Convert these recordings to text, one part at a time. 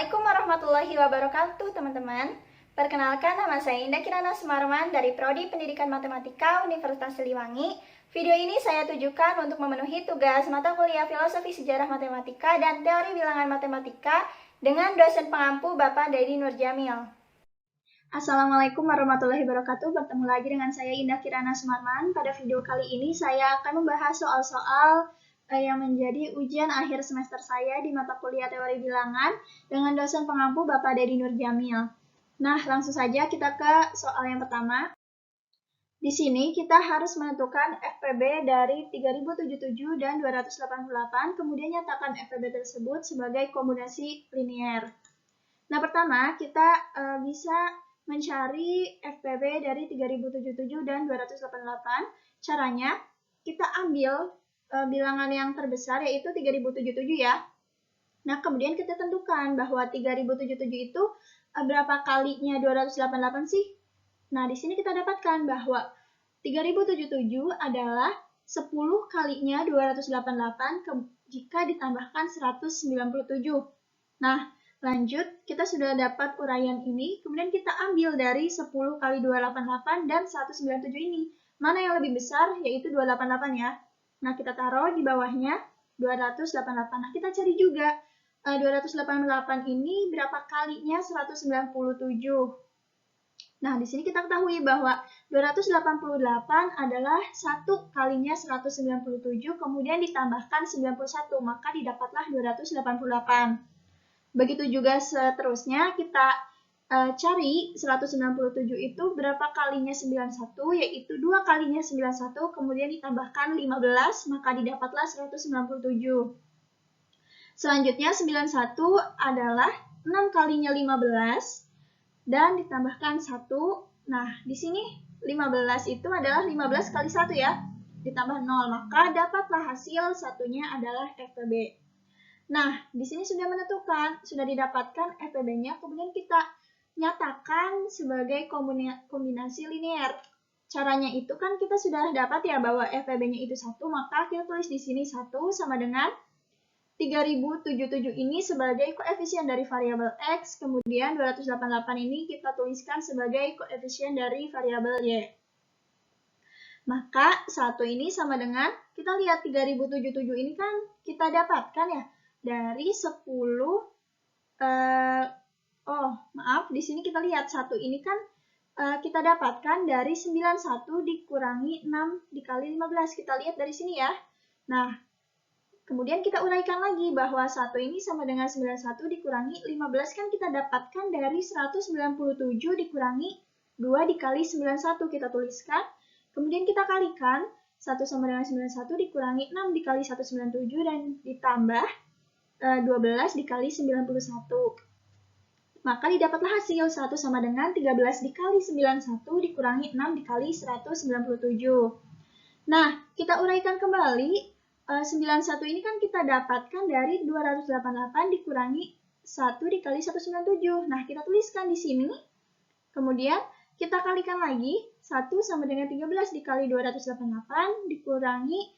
Assalamualaikum warahmatullahi wabarakatuh, teman-teman. Perkenalkan, nama saya Indah Kirana Sumarman dari Prodi Pendidikan Matematika Universitas Siliwangi. Video ini saya tujukan untuk memenuhi tugas mata kuliah Filosofi Sejarah Matematika dan Teori Bilangan Matematika dengan dosen pengampu Bapak Dedi Nurjamil. Assalamualaikum warahmatullahi wabarakatuh. Bertemu lagi dengan saya Indah Kirana Sumarman. Pada video kali ini saya akan membahas soal-soal yang menjadi ujian akhir semester saya di mata kuliah Teori Bilangan dengan dosen pengampu Bapak Dedi Nurjamil. Nah, langsung saja kita ke soal yang pertama. Di sini kita harus menentukan FPB dari 3077 dan 288, kemudian nyatakan FPB tersebut sebagai kombinasi linear. Nah, pertama kita bisa mencari FPB dari 3077 dan 288. Caranya, kita ambil bilangan yang terbesar yaitu 3077 ya. Nah, kemudian kita tentukan bahwa 3077 itu berapa kalinya 288 sih? Nah, di sini kita dapatkan bahwa 3077 adalah 10 kalinya 288 jika ditambahkan 197. Nah, lanjut, kita sudah dapat uraian ini, kemudian kita ambil dari 10 kali 288 dan 197 ini. Mana yang lebih besar? Yaitu 288 ya. Nah, kita taruh di bawahnya 288. Nah, kita cari juga 288 ini berapa kalinya 197. Nah, di sini kita ketahui bahwa 288 adalah 1 kalinya 197, kemudian ditambahkan 91, maka didapatlah 288. Begitu juga seterusnya, kita cari 197 itu berapa kalinya 91, yaitu 2 kalinya 91, kemudian ditambahkan 15, maka didapatlah 197. Selanjutnya 91 adalah 6 kalinya 15, dan ditambahkan 1. Nah, di sini 15 itu adalah 15 kali 1 ya, ditambah 0, maka dapatlah hasil satunya adalah FPB. Nah, di sini sudah menentukan, sudah didapatkan FPB-nya, kemudian kita nyatakan sebagai kombinasi linear. Caranya itu kan kita sudah dapat ya bahwa FPB-nya itu 1, maka kita tulis di sini 1 sama dengan 3077 ini sebagai koefisien dari variabel X, kemudian 288 ini kita tuliskan sebagai koefisien dari variabel Y. Maka 1 ini sama dengan, kita lihat 3077 ini kan kita dapatkan ya, dari 10, di sini kita lihat 1 ini kan kita dapatkan dari 91 dikurangi 6 dikali 15. Kita lihat dari sini ya. Nah, kemudian kita uraikan lagi bahwa 1 ini sama dengan 91 dikurangi 15 kan kita dapatkan dari 197 dikurangi 2 dikali 91. Kita tuliskan. Kemudian kita kalikan 1 sama dengan 91 dikurangi 6 dikali 197 dan ditambah 12 dikali 91. Maka didapatlah hasil 1 sama dengan 13 dikali 91 dikurangi 6 dikali 197. Nah, kita uraikan kembali, 91 ini kan kita dapatkan dari 288 dikurangi 1 dikali 197. Nah, kita tuliskan di sini. Kemudian kita kalikan lagi, 1 sama dengan 13 dikali 288 dikurangi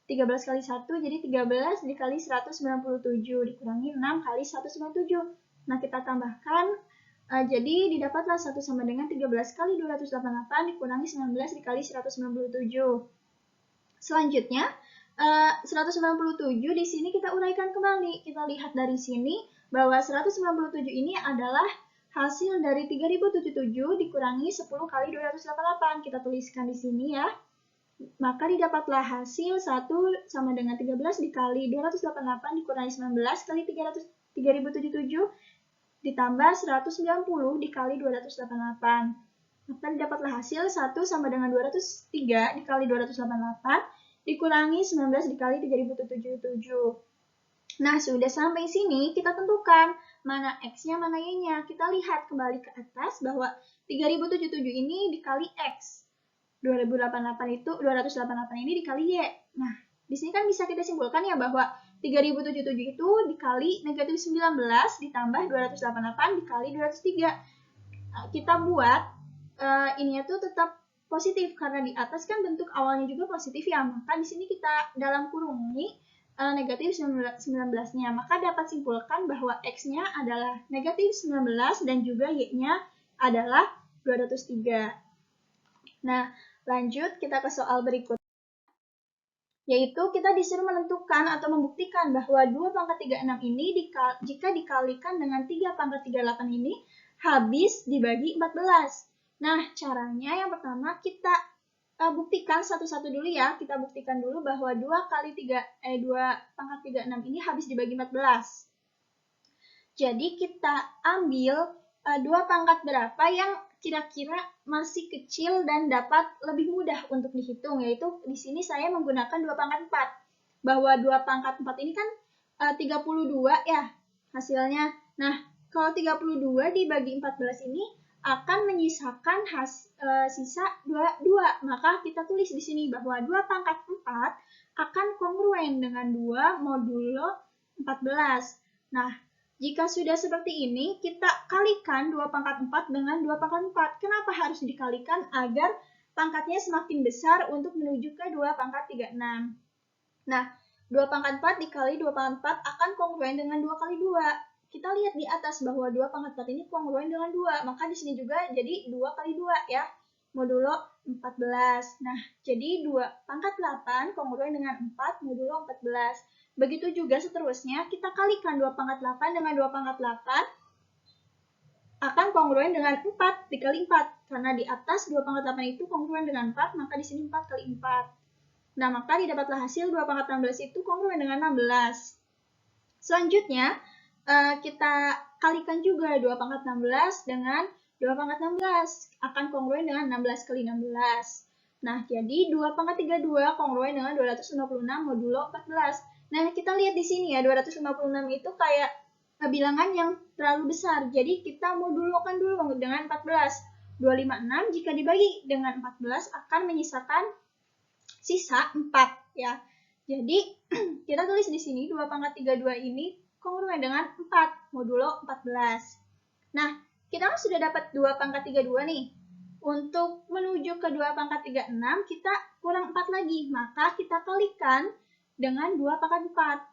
13 kali 1, jadi 13 dikali 197 dikurangi 6 kali 197. Nah, kita tambahkan, jadi didapatlah 1 sama dengan 13 kali 288 dikurangi 19 dikali 197. Selanjutnya, 197 di sini kita uraikan kembali. Kita lihat dari sini bahwa 197 ini adalah hasil dari 3077 dikurangi 10 kali 288. Kita tuliskan di sini ya. Maka didapatlah hasil 1 sama dengan 13 dikali 288 dikurangi 19 kali 3077 ditambah 190 dikali 288. Maka didapatlah hasil 1 sama dengan 203 dikali 288 dikurangi 19 dikali 3077. Nah, sudah sampai sini kita tentukan mana X-nya, mana Y-nya. Kita lihat kembali ke atas bahwa 3077 ini dikali X. 288 ini dikali Y. Nah, di sini kan bisa kita simpulkan ya bahwa 3077 itu dikali negatif 19 ditambah 288 dikali 203. Kita buat ininya tuh tetap positif karena di atas kan bentuk awalnya juga positif ya. Maka di sini kita dalam kurung ini negatif 19-nya. Maka dapat simpulkan bahwa X-nya adalah negatif 19 dan juga Y-nya adalah 203. Nah, lanjut kita ke soal berikutnya. Yaitu kita disuruh menentukan atau membuktikan bahwa 2 pangkat 36 ini jika dikalikan dengan 3 pangkat 38 ini habis dibagi 14. Nah, caranya yang pertama kita buktikan satu-satu dulu ya. Kita buktikan dulu bahwa 2 pangkat 36 ini habis dibagi 14. Jadi kita ambil 2 pangkat berapa yang kira-kira masih kecil dan dapat lebih mudah untuk dihitung, yaitu di sini saya menggunakan 2 pangkat 4. Bahwa 2 pangkat 4 ini kan 32 ya hasilnya. Nah, kalau 32 dibagi 14 ini akan menyisakan sisa 2. Maka kita tulis di sini bahwa 2 pangkat 4 akan kongruen dengan 2 modulo 14. Nah, jika sudah seperti ini, kita kalikan 2 pangkat 4 dengan 2 pangkat 4. Kenapa harus dikalikan? Agar pangkatnya semakin besar untuk menuju ke 2 pangkat 36. Nah, 2 pangkat 4 dikali 2 pangkat 4 akan kongruen dengan 2 kali 2. Kita lihat di atas bahwa 2 pangkat 4 ini kongruen dengan 2. Maka di sini juga jadi 2 kali 2 ya, modulo 14. Nah, jadi 2 pangkat 8 kongruen dengan 4 modulo 14. Begitu juga seterusnya, kita kalikan 2 pangkat 8 dengan 2 pangkat 8 akan kongruen dengan 4 dikali 4. Karena di atas 2 pangkat 8 itu kongruen dengan 4, maka di sini 4 kali 4. Nah, maka didapatlah hasil 2 pangkat 16 itu kongruen dengan 16. Selanjutnya, kita kalikan juga 2 pangkat 16 dengan 2 pangkat 16. Akan kongruen dengan 16 kali 16. Nah, jadi 2 pangkat 32 kongruen dengan 256 modulo 14. Nah, kita lihat di sini ya, 256 itu kayak bilangan yang terlalu besar. Jadi, kita modulokan dulu dengan 14. 256 jika dibagi dengan 14 akan menyisakan sisa 4 ya. Jadi, kita tulis di sini 2 pangkat 32 ini kongruen dengan 4 modulo 14. Nah, kita kan sudah dapat 2 pangkat 32 nih. Untuk menuju ke 2 pangkat 36, kita kurang 4 lagi. Maka kita kalikan dengan 2 pangkat 4.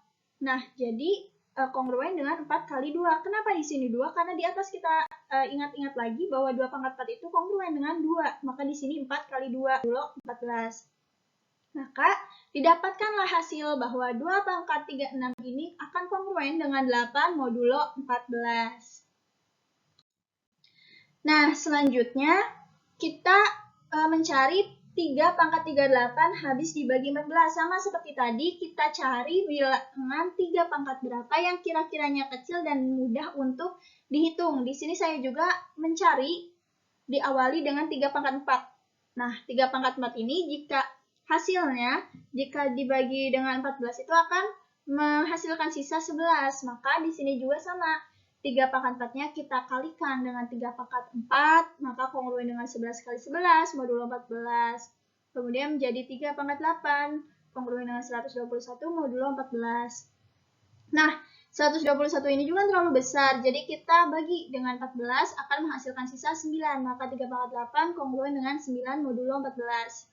Nah, jadi kongruen dengan 4 kali 2. Kenapa di sini 2? Karena di atas kita ingat-ingat lagi bahwa 2 pangkat 4 itu kongruen dengan 2. Maka di sini 4 kali 2, modulo 14. Maka didapatkanlah hasil bahwa 2 pangkat 36 ini akan kongruen dengan 8 modulo 14. Nah, selanjutnya kita mencari 3 pangkat 38 habis dibagi 14. Sama seperti tadi, kita cari bilangan 3 pangkat berapa yang kira-kiranya kecil dan mudah untuk dihitung. Di sini saya juga mencari diawali dengan 3 pangkat 4. Nah, 3 pangkat 4 ini jika hasilnya, jika dibagi dengan 14 itu akan menghasilkan sisa 11. Maka di sini juga sama. 3 pangkat 4-nya kita kalikan dengan 3 pangkat 4, maka kongruen dengan 11 kali 11, modulo 14. Kemudian menjadi 3 pangkat 8, kongruen dengan 121, modulo 14. Nah, 121 ini juga terlalu besar, jadi kita bagi dengan 14 akan menghasilkan sisa 9, maka 3 pangkat 8 kongruen dengan 9 modulo 14.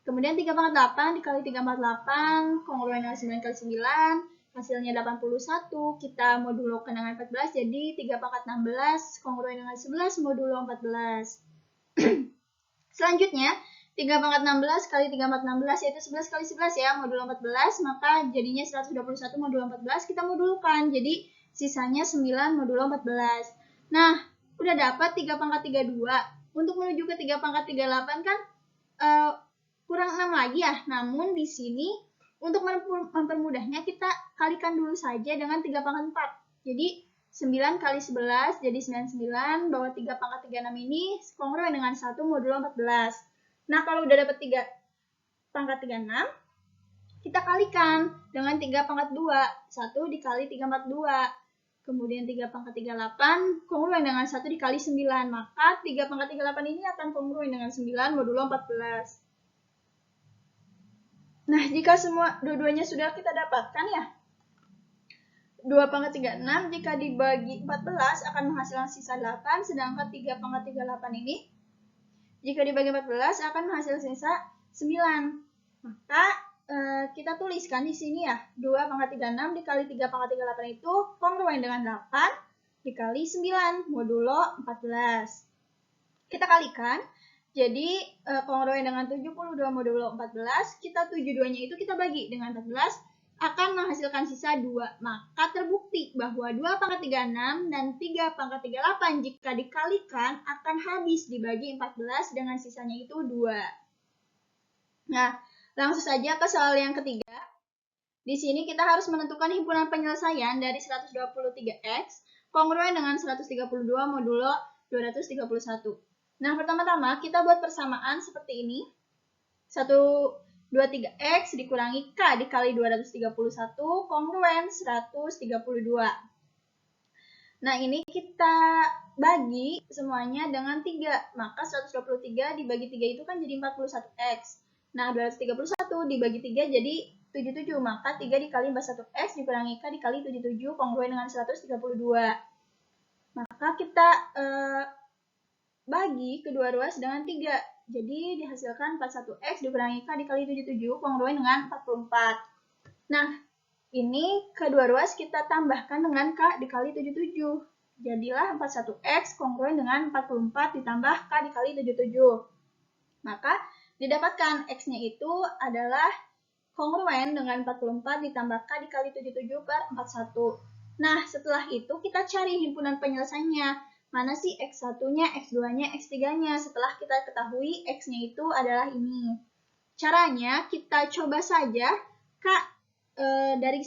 Kemudian 3 pangkat 8 dikali 3 pangkat 8, kongruen dengan 9 kali 9, hasilnya 81, kita modulokan dengan 14, jadi 3 pangkat 16 kongruen dengan 11 modulo 14. Selanjutnya, 3 pangkat 16 kali 3 pangkat 16 yaitu 11 kali 11 ya, modulo 14, maka jadinya 121 modulo 14, kita modulkan, jadi sisanya 9 modulo 14. Nah, udah dapat 3 pangkat 32. Untuk menuju ke 3 pangkat 38 kan kurang 6 lagi ya, namun di sini untuk mempermudahnya kita kalikan dulu saja dengan 3 pangkat 4. Jadi 9 kali 11 jadi 99, bahwa 3 pangkat 36 ini kongruen dengan 1 modulo 14. Nah, kalau udah dapat 3 pangkat 36, kita kalikan dengan 3 pangkat 2. 1 dikali 3 pangkat 2. Kemudian 3 pangkat 38 kongruen dengan 1 dikali 9. Maka 3 pangkat 38 ini akan kongruen dengan 9 modulo 14. Nah, jika semua dua-duanya sudah kita dapatkan ya, 2 pangkat 36 jika dibagi 14 akan menghasilkan sisa 8, sedangkan 3 pangkat 38 ini jika dibagi 14 akan menghasilkan sisa 9. Maka kita tuliskan di sini ya, 2 pangkat 36 dikali 3 pangkat 38 itu kongruen dengan 8 dikali 9 modulo 14. Kita kalikan, jadi kongruen dengan 72 modulo 14, kita 72-nya itu kita bagi dengan 14, akan menghasilkan sisa 2. Maka terbukti bahwa 2 pangkat 36 dan 3 pangkat 38 jika dikalikan akan habis dibagi 14 dengan sisanya itu 2. Nah, langsung saja ke soal yang ketiga. Di sini kita harus menentukan himpunan penyelesaian dari 123X kongruen dengan 132 modulo 231. Nah, pertama-tama kita buat persamaan seperti ini. 123X dikurangi K dikali 231 kongruen 132. Nah, ini kita bagi semuanya dengan 3. Maka 123 dibagi 3 itu kan jadi 41X. Nah, 231 dibagi 3 jadi 77. Maka 3 dikali 41X dikurangi K dikali 77 kongruen dengan 132. Maka kita bagi kedua ruas dengan 3. Jadi dihasilkan 41X dikurangi K dikali 77 kongruen dengan 44. Nah, ini kedua ruas kita tambahkan dengan K dikali 77. Jadilah 41X kongruen dengan 44 ditambah K dikali 77. Maka didapatkan X-nya itu adalah kongruen dengan 44 ditambah K dikali 77 per 41. Nah, setelah itu kita cari himpunan penyelesaiannya. Mana sih X1-nya, X2-nya, X3-nya? Setelah kita ketahui X-nya itu adalah ini. Caranya kita coba saja K dari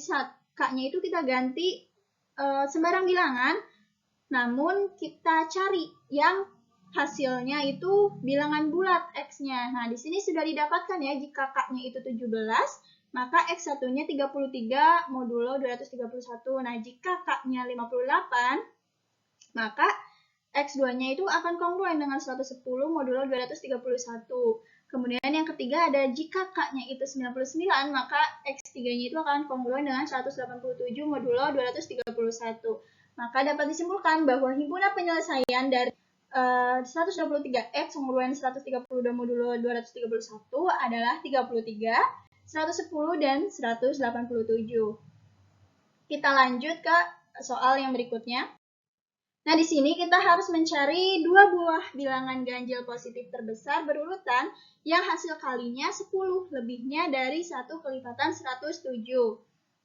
K-nya itu kita ganti sembarang bilangan, namun kita cari yang hasilnya itu bilangan bulat X-nya. Nah, di sini sudah didapatkan ya, jika K-nya itu 17, maka X1-nya 33 modulo 231. Nah, jika K-nya 58, maka X2-nya itu akan kongruen dengan 110 modulo 231. Kemudian yang ketiga ada jika K-nya itu 99, maka X3-nya itu akan kongruen dengan 187 modulo 231. Maka dapat disimpulkan bahwa himpunan penyelesaian dari 123X kongruen 132 modulo 231 adalah 33, 110, dan 187. Kita lanjut ke soal yang berikutnya. Nah, di sini kita harus mencari dua buah bilangan ganjil positif terbesar berurutan yang hasil kalinya 10, lebihnya dari 1 kelipatan 107.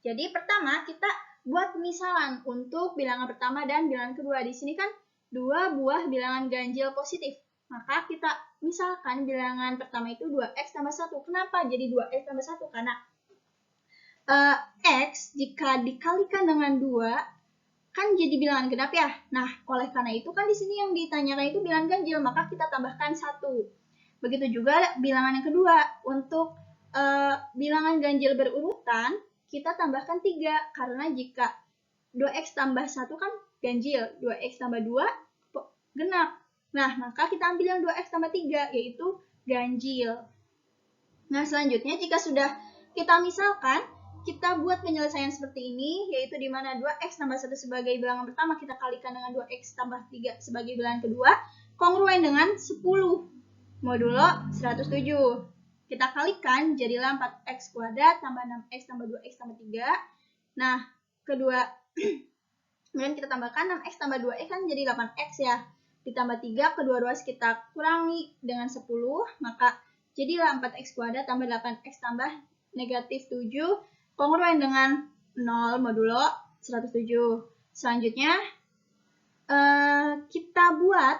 Jadi, pertama kita buat misalan untuk bilangan pertama dan bilangan kedua. Di sini kan dua buah bilangan ganjil positif. Maka kita misalkan bilangan pertama itu 2X tambah 1. Kenapa jadi 2X tambah 1? Karena X jika dikalikan dengan 2 kan jadi bilangan genap ya. Nah, oleh karena itu kan di sini yang ditanyakan itu bilangan ganjil, maka kita tambahkan 1. Begitu juga bilangan yang kedua. Untuk bilangan ganjil berurutan, kita tambahkan 3. Karena jika 2X tambah 1 kan ganjil, 2X tambah 2 genap. Nah, maka kita ambil yang 2X tambah 3, yaitu ganjil. Nah, selanjutnya jika sudah kita misalkan, kita buat penyelesaian seperti ini, yaitu di mana 2X tambah 1 sebagai bilangan pertama kita kalikan dengan 2X tambah 3 sebagai bilangan kedua, kongruen dengan 10 modulo 107. Kita kalikan, jadilah 4X kuadrat tambah 6X tambah 2X tambah 3. Nah, kemudian kita tambahkan 6X tambah 2X kan jadi 8X ya. Ditambah 3, kedua ruas kita kurangi dengan 10, maka jadilah 4X kuadrat tambah 8X tambah negatif 7, kongruen dengan 0 modulo 107. Selanjutnya, kita buat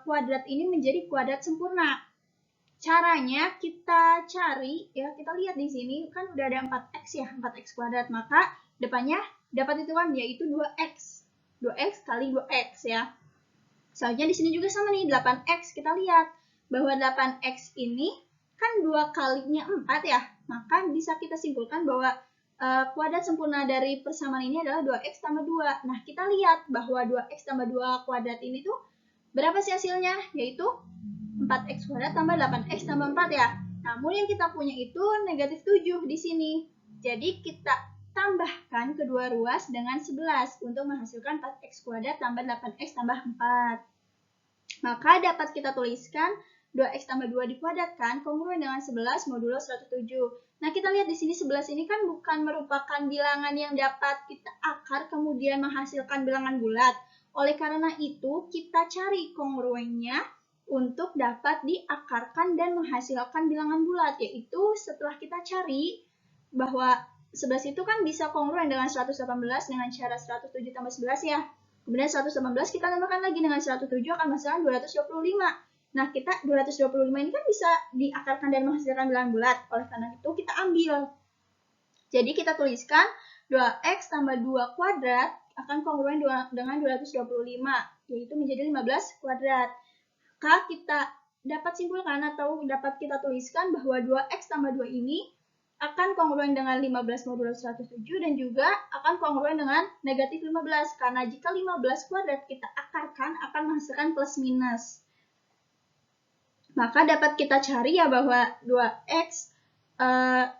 kuadrat ini menjadi kuadrat sempurna. Caranya kita cari, ya kita lihat di sini kan udah ada 4X ya, 4X kuadrat, maka depannya dapat hitungan yaitu 2X. 2X kali 2X ya. Selanjutnya di sini juga sama nih, 8X. Kita lihat bahwa 8X ini kan 2 kalinya 4 ya. Maka bisa kita simpulkan bahwa kuadrat sempurna dari persamaan ini adalah 2X tambah 2. Nah, kita lihat bahwa 2X tambah 2 kuadrat ini tuh berapa sih hasilnya? Yaitu 4X kuadrat tambah 8X tambah 4 ya. Namun yang kita punya itu negatif 7 di sini. Jadi kita tambahkan kedua ruas dengan 11 untuk menghasilkan 4X kuadrat tambah 8X tambah 4. Maka dapat kita tuliskan 2X tambah 2 dikuadratkan kongruen dengan 11 modulo 107. Nah, kita lihat di sini 11 ini kan bukan merupakan bilangan yang dapat kita akar kemudian menghasilkan bilangan bulat. Oleh karena itu, kita cari kongruennya untuk dapat diakarkan dan menghasilkan bilangan bulat, yaitu setelah kita cari bahwa 11 itu kan bisa kongruen dengan 118 dengan cara 107 tambah 11 ya. Kemudian 118 kita tambahkan lagi dengan 107 akan menghasilkan 225. Nah, kita 225 ini kan bisa diakarkan dan menghasilkan bilangan bulat. Oleh karena itu, kita ambil. Jadi, kita tuliskan 2x tambah 2 kuadrat akan kongruen dengan 225, yaitu menjadi 15 kuadrat. Maka kita dapat simpulkan atau dapat kita tuliskan bahwa 2x tambah 2 ini akan kongruen dengan 15 modulo 107 dan juga akan kongruen dengan negatif 15. Karena jika 15 kuadrat kita akarkan akan menghasilkan plus minus. Maka dapat kita cari ya bahwa 2x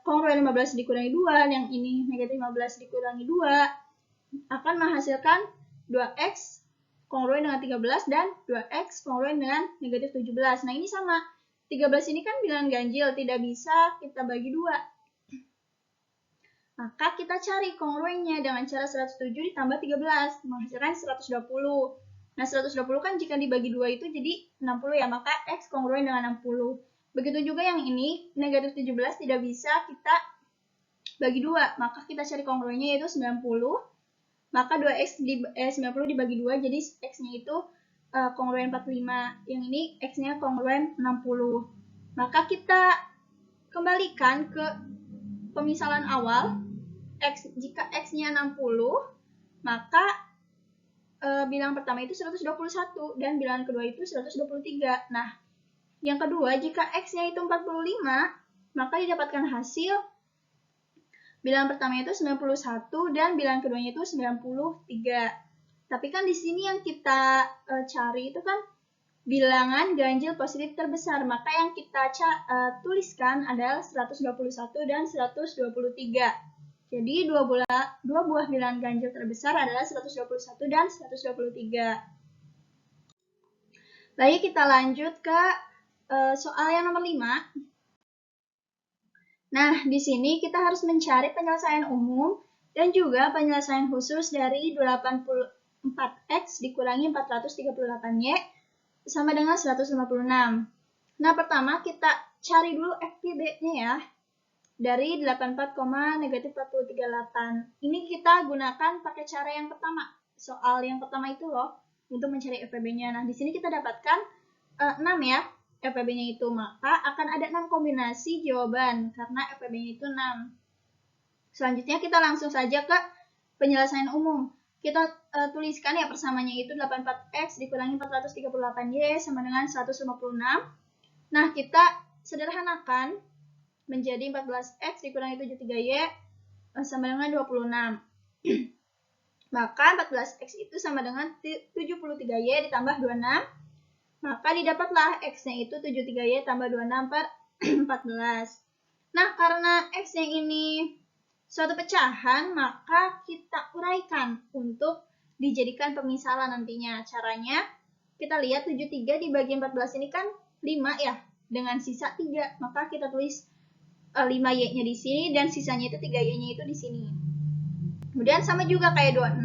kongruen 15 dikurangi 2, yang ini negatif 15 dikurangi 2, akan menghasilkan 2x kongruen dengan 13 dan 2x kongruen dengan negatif 17. Nah, ini sama. 13 ini kan bilangan ganjil, tidak bisa kita bagi 2. Maka kita cari kongruennya dengan cara 107 ditambah 13, menghasilkan 120. Nah, 120 kan jika dibagi 2 itu jadi 60 ya, maka X kongruen dengan 60. Begitu juga yang ini, negatif 17 tidak bisa kita bagi 2, maka kita cari kongruennya yaitu 90. Maka 2X 90 dibagi 2, jadi X-nya itu kongruen 45. Yang ini X-nya kongruen 60. Maka kita kembalikan ke pemisalan awal. Jika X-nya 60, maka bilangan pertama itu 121 dan bilangan kedua itu 123. Nah, yang kedua, jika X-nya itu 45, maka didapatkan hasil bilangan pertama itu 91 dan bilangan keduanya itu 93. Tapi kan di sini yang kita cari itu kan bilangan ganjil positif terbesar, maka yang kita tuliskan adalah 121 dan 123. Jadi dua buah bilangan ganjil terbesar adalah 121 dan 123. Baik, kita lanjut ke soal yang nomor 5. Nah, di sini kita harus mencari penyelesaian umum dan juga penyelesaian khusus dari 84x dikurangi 438y sama dengan 156. Nah, pertama kita cari dulu FPB-nya ya. Dari 84, negatif 438. Ini kita gunakan pakai cara yang pertama. Soal yang pertama itu loh, untuk mencari FPB-nya. Nah, di sini kita dapatkan 6 ya, FPB-nya itu. Maka akan ada 6 kombinasi jawaban, karena FPB-nya itu 6. Selanjutnya kita langsung saja ke penyelesaian umum. Kita tuliskan ya persamanya itu 84x dikurangi 438y sama dengan 156. Nah, kita sederhanakan menjadi 14x dikurangi 73y sama dengan 26. Maka 14x itu sama dengan 73y ditambah 26. Maka didapatlah x-nya itu 73y tambah 26 per 14. Nah, karena x-nya ini suatu pecahan, maka kita uraikan untuk dijadikan pemisalan nantinya. Caranya, kita lihat 73 dibagi 14 ini kan 5 ya, dengan sisa 3. Maka kita tulis 5y-nya di sini dan sisanya itu 3y-nya itu di sini. Kemudian sama juga kayak 26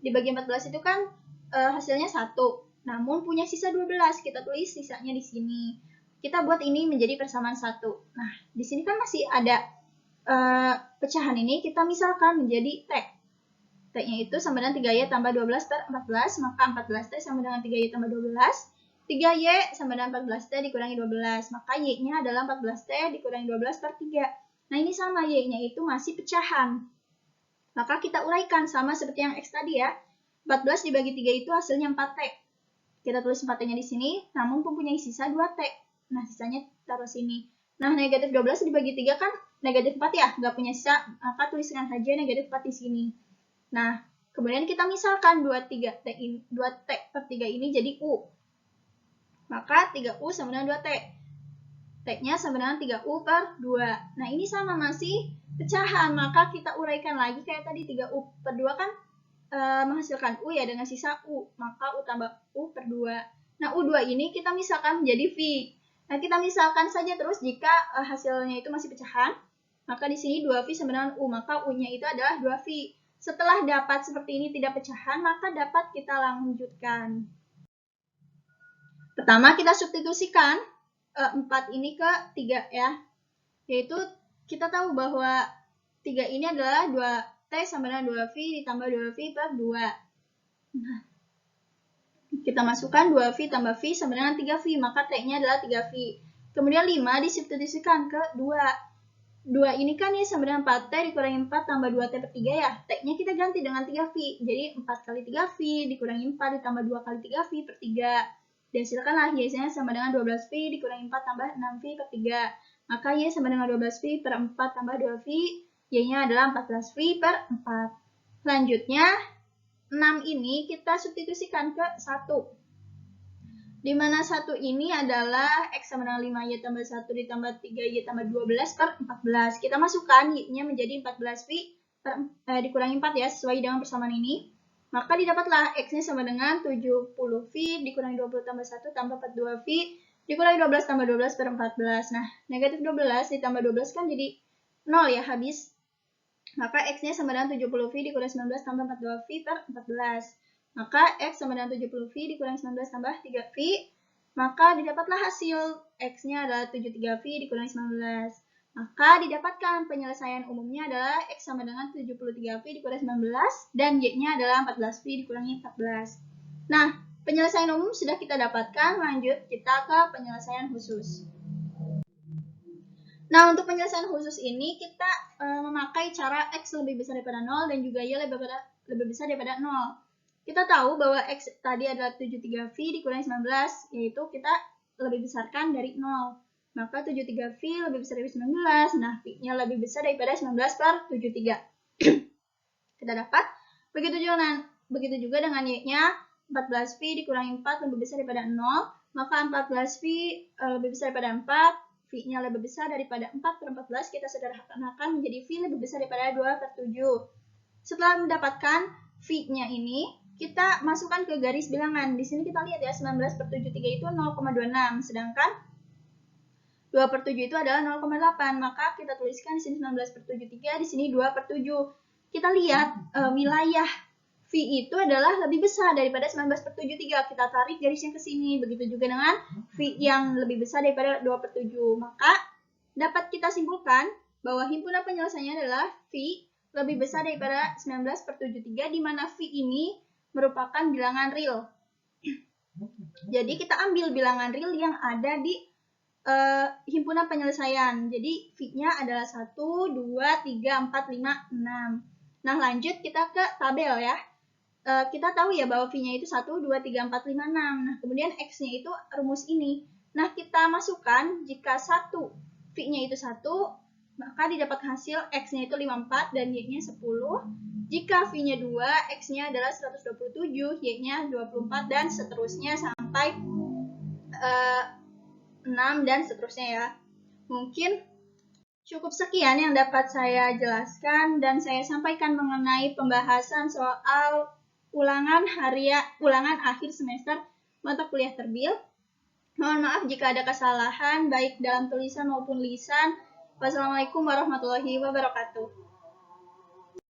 dibagi 14 itu kan hasilnya 1. Namun punya sisa 12, kita tulis sisanya di sini. Kita buat ini menjadi persamaan 1. Nah, di sini kan masih ada pecahan ini, kita misalkan menjadi T. T-nya itu sama dengan 3y tambah 12 per 14, maka 14T sama dengan 3y tambah 12. 3y sama dengan 14T dikurangi 12, maka y-nya adalah 14T dikurangi 12 per 3. Nah, ini sama, y-nya itu masih pecahan. Maka kita uraikan sama seperti yang X tadi ya. 14 dibagi 3 itu hasilnya 4T. Kita tulis 4T-nya di sini, namun mempunyai sisa 2T. Nah, sisanya taruh sini. Nah, negatif 12 dibagi 3 kan negatif 4 ya, nggak punya sisa, maka tuliskan saja negatif 4 di sini. Nah, kemudian kita misalkan 2T per 3 ini jadi U. Maka 3U sama dengan 2T. T-nya sama dengan 3U per 2. Nah, ini sama masih pecahan. Maka kita uraikan lagi kayak tadi 3U per 2 kan menghasilkan U ya dengan sisa U. Maka U tambah U per 2. Nah, U2 ini kita misalkan menjadi V. Nah, kita misalkan saja terus jika hasilnya itu masih pecahan. Maka di sini 2V sama dengan U, maka U-nya itu adalah 2V. Setelah dapat seperti ini tidak pecahan, maka dapat kita lanjutkan. Pertama kita substitusikan 4 ini ke 3 ya. Yaitu kita tahu bahwa 3 ini adalah 2T sama dengan 2V ditambah 2V per 2. Nah, kita masukkan 2V tambah V sama dengan 3V, maka T-nya adalah 3V. Kemudian 5 disubstitusikan ke 2. 2 ini kan ya sama dengan 4T dikurangi 4 tambah 2T per 3 ya. T-nya kita ganti dengan 3V. Jadi 4 kali 3V dikurangi 4 ditambah 2 kali 3V per 3. Dihasilkanlah Y-nya sama dengan 12V dikurangi 4 tambah 6V per 3. Maka Y sama dengan 12V per 4 tambah 2V. Y-nya adalah 14V per 4. Selanjutnya 6 ini kita substitusikan ke 1. Di mana 1 ini adalah X sama dengan 5Y tambah 1 ditambah 3Y tambah 12 per 14. Kita masukkan Y-nya menjadi 14V dikurangi 4 ya, sesuai dengan persamaan ini. Maka didapatlah X-nya sama dengan 70V dikurangi 20 tambah 1 tambah 42V dikurangi 12 tambah 12 per 14. Nah, negatif 12 ditambah 12 kan jadi 0 ya, habis. Maka X-nya sama dengan 70V dikurangi 19 tambah 42V per 14. Maka X sama dengan 70V dikurangi 19 tambah 3V. Maka didapatlah hasil X-nya adalah 73V dikurangi 19. Maka didapatkan penyelesaian umumnya adalah X sama dengan 73V dikurangi 19 dan Y-nya adalah 14V dikurangi 14. Nah, penyelesaian umum sudah kita dapatkan, lanjut kita ke penyelesaian khusus. Nah, untuk penyelesaian khusus ini kita memakai cara X lebih besar daripada 0 dan juga Y lebih besar daripada 0. Kita tahu bahwa X tadi adalah 73V dikurangi 19, yaitu kita lebih besarkan dari 0. Maka 73V lebih besar dari 19, nah V-nya lebih besar daripada 19 per 73. Kita dapat, begitu juga dengan Y-nya 14V dikurangi 4 lebih besar daripada 0, maka 14V lebih besar daripada 4, V-nya lebih besar daripada 4 per 14, kita sederhanakan menjadi V lebih besar daripada 2 per 7. Setelah mendapatkan V-nya ini, kita masukkan ke garis bilangan. Di sini kita lihat ya, 19 per 73 itu 0,26, sedangkan 2 per 7 itu adalah 0,8. Maka kita tuliskan di sini 19 per 73, di sini 2 per 7. Kita lihat wilayah V itu adalah lebih besar daripada 19 per 73. Kita tarik garisnya ke sini. Begitu juga dengan V yang lebih besar daripada 2 per 7. Maka dapat kita simpulkan bahwa himpunan penyelesaiannya adalah V lebih besar daripada 19 per 73, di mana V ini merupakan bilangan real. Jadi kita ambil bilangan real yang ada di himpunan penyelesaian. Jadi V-nya adalah 1, 2, 3, 4, 5, 6. Nah, lanjut kita ke tabel ya. Kita tahu ya bahwa V-nya itu 1, 2, 3, 4, 5, 6. Nah, kemudian X-nya itu rumus ini. Nah, kita masukkan jika 1 V-nya itu 1, maka didapat hasil X-nya itu 54 dan Y-nya 10. Jika V-nya 2, X-nya adalah 127, Y-nya 24, dan seterusnya sampai 6 dan seterusnya ya. Mungkin cukup sekian yang dapat saya jelaskan dan saya sampaikan mengenai pembahasan soal ulangan akhir semester mata kuliah terbil. Mohon maaf jika ada kesalahan baik dalam tulisan maupun lisan. Wassalamualaikum warahmatullahi wabarakatuh.